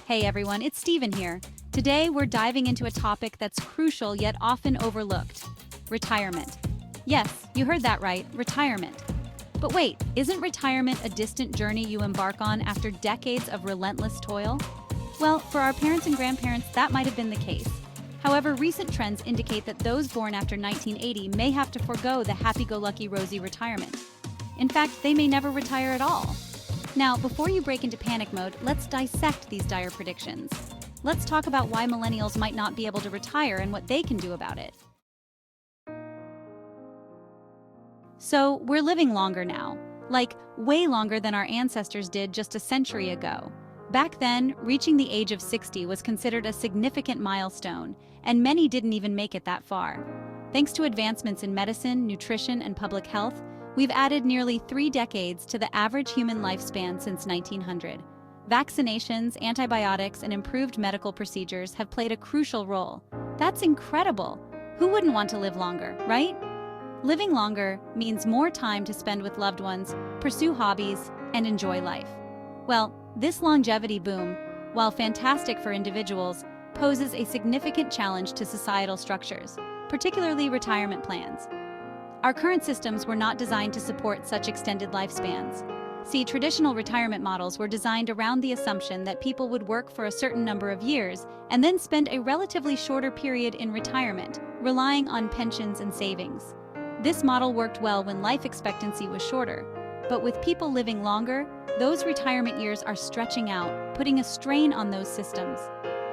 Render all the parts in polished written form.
Hey everyone, it's Steven here. Today we're diving into a topic that's crucial yet often overlooked: retirement. Yes, you heard that right, retirement. But wait, isn't retirement a distant journey you embark on after decades of relentless toil? Well, for our parents and grandparents, that might have been the case. However, recent trends indicate that those born after 1980 may have to forego the happy-go-lucky rosy retirement. In fact, they may never retire at all. Now, before you break into panic mode, let's dissect these dire predictions. Let's talk about why millennials might not be able to retire and what they can do about it. So, we're living longer now, like way longer than our ancestors did just a century ago. Back then, reaching the age of 60 was considered a significant milestone, and many didn't even make it that far. Thanks to advancements in medicine, nutrition, and public health, we've added nearly 3 decades to the average human lifespan since 1900. Vaccinations, antibiotics, and improved medical procedures have played a crucial role. That's incredible! Who wouldn't want to live longer, right? Living longer means more time to spend with loved ones, pursue hobbies, and enjoy life. Well, this longevity boom, while fantastic for individuals, poses a significant challenge to societal structures, particularly retirement plans. Our current systems were not designed to support such extended lifespans. See, traditional retirement models were designed around the assumption that people would work for a certain number of years and then spend a relatively shorter period in retirement, relying on pensions and savings. This model worked well when life expectancy was shorter, but with people living longer, those retirement years are stretching out, putting a strain on those systems.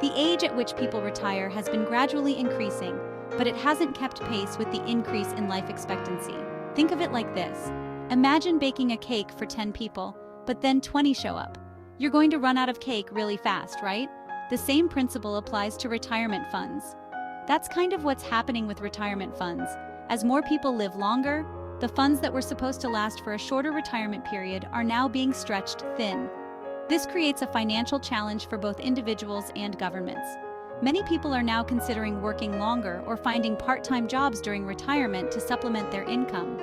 The age at which people retire has been gradually increasing, but it hasn't kept pace with the increase in life expectancy. Think of it like this. Imagine baking a cake for 10 people, but then 20 show up. You're going to run out of cake really fast, right? The same principle applies to retirement funds. That's kind of what's happening with retirement funds. As more people live longer, the funds that were supposed to last for a shorter retirement period are now being stretched thin. This creates a financial challenge for both individuals and governments. Many people are now considering working longer or finding part-time jobs during retirement to supplement their income.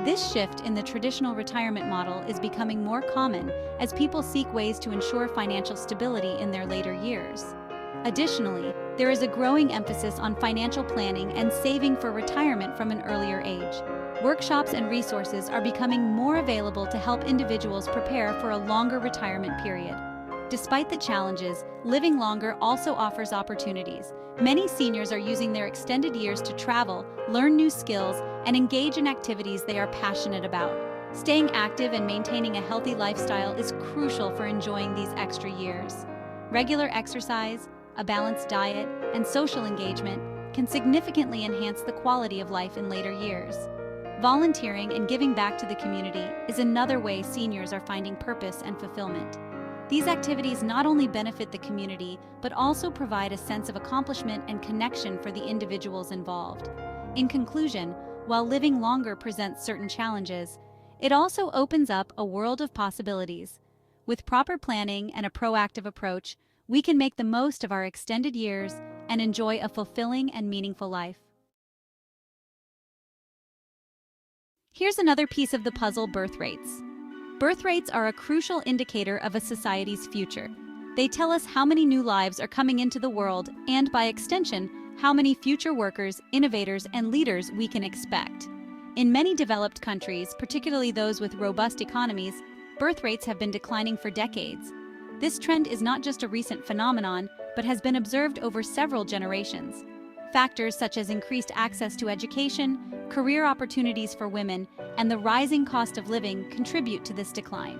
This shift in the traditional retirement model is becoming more common as people seek ways to ensure financial stability in their later years. Additionally, there is a growing emphasis on financial planning and saving for retirement from an earlier age. Workshops and resources are becoming more available to help individuals prepare for a longer retirement period. Despite the challenges, living longer also offers opportunities. Many seniors are using their extended years to travel, learn new skills, and engage in activities they are passionate about. Staying active and maintaining a healthy lifestyle is crucial for enjoying these extra years. Regular exercise, a balanced diet, and social engagement can significantly enhance the quality of life in later years. Volunteering and giving back to the community is another way seniors are finding purpose and fulfillment. These activities not only benefit the community, but also provide a sense of accomplishment and connection for the individuals involved. In conclusion, while living longer presents certain challenges, it also opens up a world of possibilities. With proper planning and a proactive approach, we can make the most of our extended years and enjoy a fulfilling and meaningful life. Here's another piece of the puzzle: birth rates. Birth rates are a crucial indicator of a society's future. They tell us how many new lives are coming into the world and, by extension, how many future workers, innovators, and leaders we can expect. In many developed countries, particularly those with robust economies, birth rates have been declining for decades. This trend is not just a recent phenomenon, but has been observed over several generations. Factors such as increased access to education, career opportunities for women, and the rising cost of living contribute to this decline.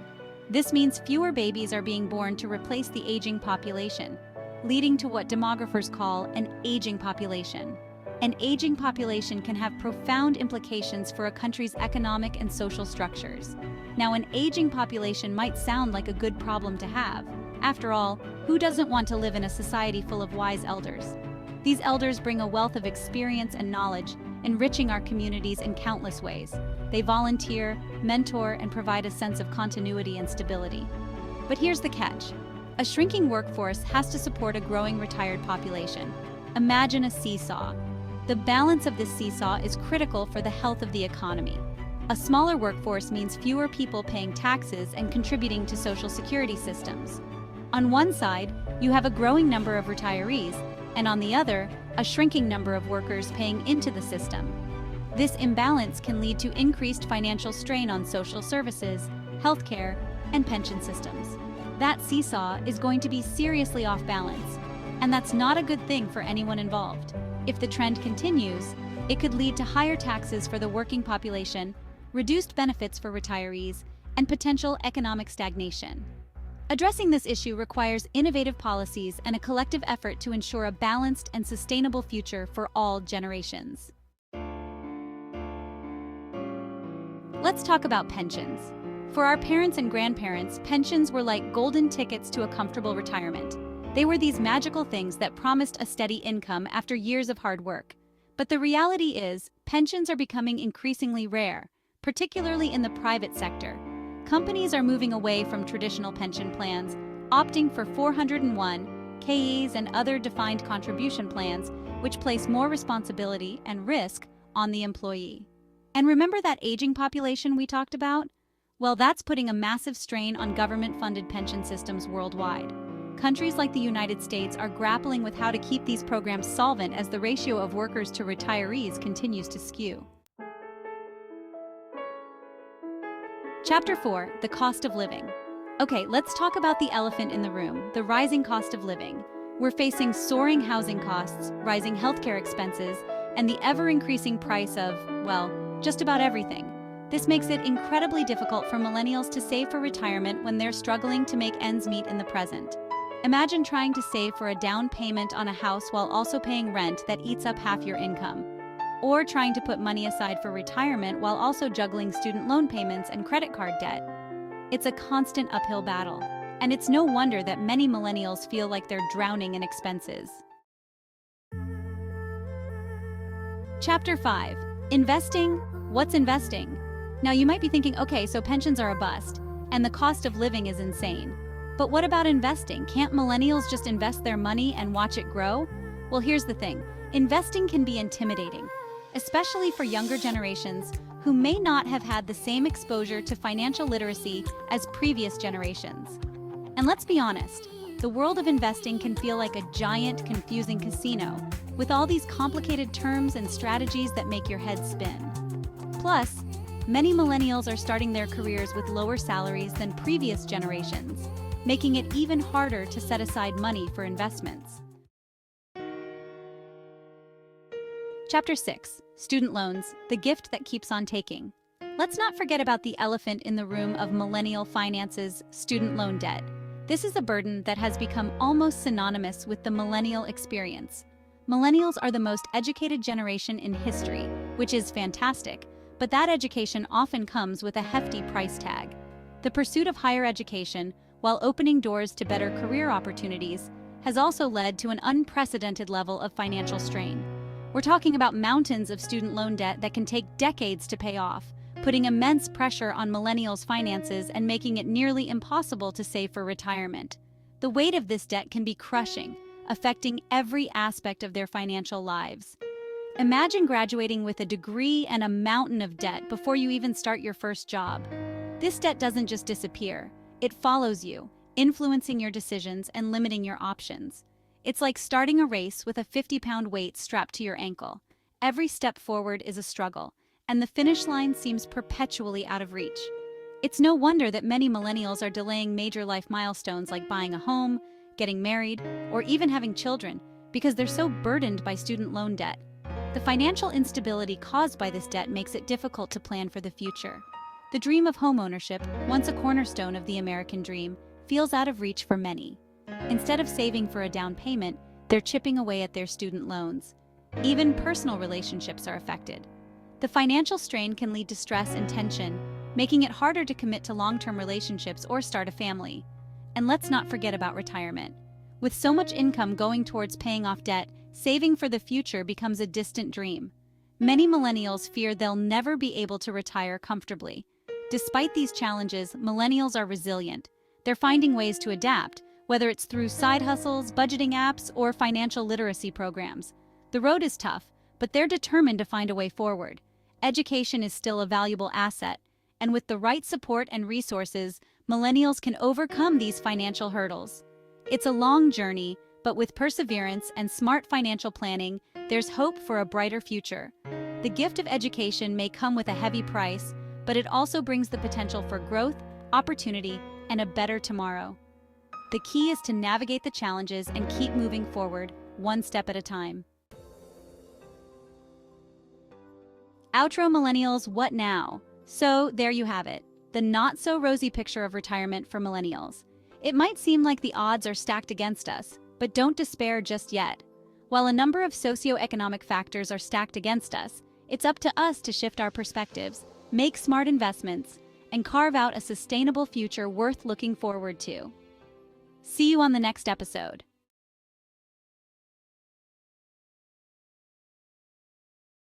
This means fewer babies are being born to replace the aging population, leading to what demographers call an aging population. An aging population can have profound implications for a country's economic and social structures. Now, an aging population might sound like a good problem to have. After all, who doesn't want to live in a society full of wise elders? These elders bring a wealth of experience and knowledge, enriching our communities in countless ways. They volunteer, mentor, and provide a sense of continuity and stability. But here's the catch. A shrinking workforce has to support a growing retired population. Imagine a seesaw. The balance of this seesaw is critical for the health of the economy. A smaller workforce means fewer people paying taxes and contributing to social security systems. On one side, you have a growing number of retirees, and on the other, a shrinking number of workers paying into the system. This imbalance can lead to increased financial strain on social services, healthcare, and pension systems. That seesaw is going to be seriously off balance, and that's not a good thing for anyone involved. If the trend continues, it could lead to higher taxes for the working population, reduced benefits for retirees, and potential economic stagnation. Addressing this issue requires innovative policies and a collective effort to ensure a balanced and sustainable future for all generations. Let's talk about pensions. For our parents and grandparents, pensions were like golden tickets to a comfortable retirement. They were these magical things that promised a steady income after years of hard work. But the reality is, pensions are becoming increasingly rare, particularly in the private sector. Companies are moving away from traditional pension plans, opting for 401(k)s and other defined contribution plans, which place more responsibility and risk on the employee. And remember that aging population we talked about? Well, that's putting a massive strain on government-funded pension systems worldwide. Countries like the United States are grappling with how to keep these programs solvent as the ratio of workers to retirees continues to skew. Chapter 4, the cost of living. Okay, let's talk about the elephant in the room, the rising cost of living. We're facing soaring housing costs, rising healthcare expenses, and the ever-increasing price of, well, just about everything. This makes it incredibly difficult for millennials to save for retirement when they're struggling to make ends meet in the present. Imagine trying to save for a down payment on a house while also paying rent that eats up half your income. Or trying to put money aside for retirement while also juggling student loan payments and credit card debt. It's a constant uphill battle, and it's no wonder that many millennials feel like they're drowning in expenses. Chapter 5. Investing. What's investing? Now you might be thinking, okay, so pensions are a bust, and the cost of living is insane. But what about investing? Can't millennials just invest their money and watch it grow? Well, here's the thing. Investing can be intimidating, especially for younger generations who may not have had the same exposure to financial literacy as previous generations. And let's be honest, the world of investing can feel like a giant, confusing casino, with all these complicated terms and strategies that make your head spin. Plus, many millennials are starting their careers with lower salaries than previous generations, making it even harder to set aside money for investments. Chapter 6. Student loans, the gift that keeps on taking. Let's not forget about the elephant in the room of millennial finances, student loan debt. This is a burden that has become almost synonymous with the millennial experience. Millennials are the most educated generation in history, which is fantastic, but that education often comes with a hefty price tag. The pursuit of higher education, while opening doors to better career opportunities, has also led to an unprecedented level of financial strain. We're talking about mountains of student loan debt that can take decades to pay off, putting immense pressure on millennials' finances and making it nearly impossible to save for retirement. The weight of this debt can be crushing, affecting every aspect of their financial lives. Imagine graduating with a degree and a mountain of debt before you even start your first job. This debt doesn't just disappear, it follows you, influencing your decisions and limiting your options. It's like starting a race with a 50-pound weight strapped to your ankle. Every step forward is a struggle, and the finish line seems perpetually out of reach. It's no wonder that many millennials are delaying major life milestones like buying a home, getting married, or even having children, because they're so burdened by student loan debt. The financial instability caused by this debt makes it difficult to plan for the future. The dream of homeownership, once a cornerstone of the American dream, feels out of reach for many. Instead of saving for a down payment, they're chipping away at their student loans. Even personal relationships are affected. The financial strain can lead to stress and tension, making it harder to commit to long-term relationships or start a family. And let's not forget about retirement. With so much income going towards paying off debt, saving for the future becomes a distant dream. Many millennials fear they'll never be able to retire comfortably. Despite these challenges, millennials are resilient. They're finding ways to adapt, whether it's through side hustles, budgeting apps, or financial literacy programs. The road is tough, but they're determined to find a way forward. Education is still a valuable asset, and with the right support and resources, millennials can overcome these financial hurdles. It's a long journey, but with perseverance and smart financial planning, there's hope for a brighter future. The gift of education may come with a heavy price, but it also brings the potential for growth, opportunity, and a better tomorrow. The key is to navigate the challenges and keep moving forward, one step at a time. Outro Millennials, what now? So there you have it, the not-so-rosy picture of retirement for millennials. It might seem like the odds are stacked against us, but don't despair just yet. While a number of socioeconomic factors are stacked against us, it's up to us to shift our perspectives, make smart investments, and carve out a sustainable future worth looking forward to. See you on the next episode.